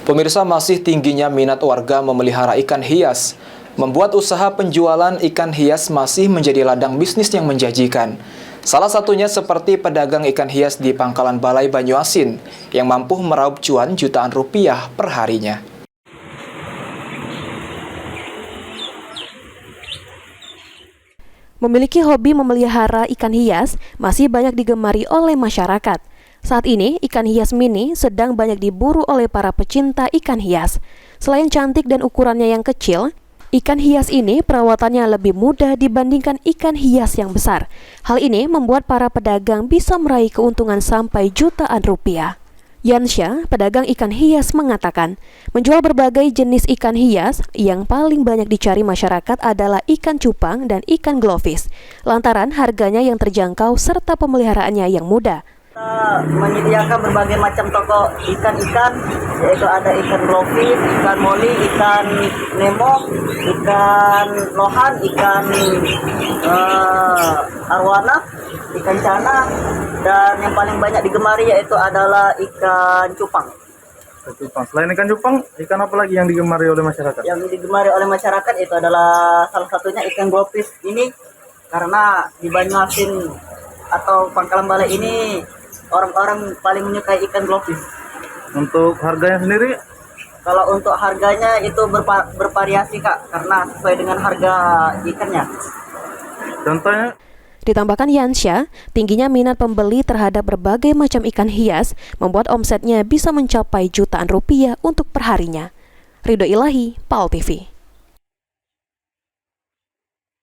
Pemirsa, masih tingginya minat warga memelihara ikan hias. Membuat usaha penjualan ikan hias masih menjadi ladang bisnis yang menjanjikan. Salah satunya seperti pedagang ikan hias di Pangkalan Balai Banyuasin yang mampu meraup cuan jutaan rupiah per harinya. Memiliki hobi memelihara ikan hias masih banyak digemari oleh masyarakat. Saat ini, ikan hias mini sedang banyak diburu oleh para pecinta ikan hias. Selain cantik dan ukurannya yang kecil, ikan hias ini perawatannya lebih mudah dibandingkan ikan hias yang besar. Hal ini membuat para pedagang bisa meraih keuntungan sampai jutaan rupiah. Yansya, pedagang ikan hias, mengatakan, menjual berbagai jenis ikan hias yang paling banyak dicari masyarakat adalah ikan cupang dan ikan glowfish, lantaran harganya yang terjangkau serta pemeliharaannya yang mudah. Kita menyediakan berbagai macam toko ikan-ikan, yaitu ada ikan glowfish, ikan moli, ikan nemo, ikan lohan, ikan arwana, ikan cana, dan yang paling banyak digemari yaitu adalah ikan cupang. Selain ikan cupang, ikan apa lagi yang digemari oleh masyarakat? Yang digemari oleh masyarakat itu adalah salah satunya ikan glowfish ini, karena di Banyuasin atau Pangkalan Balai ini orang-orang paling menyukai ikan glowfish. Untuk harganya sendiri? Kalau untuk harganya itu bervariasi, Kak, karena sesuai dengan harga ikannya. Contohnya? Ditambahkan Yansya, tingginya minat pembeli terhadap berbagai macam ikan hias membuat omsetnya bisa mencapai jutaan rupiah untuk perharinya. Ridho Ilahi, PAL TV.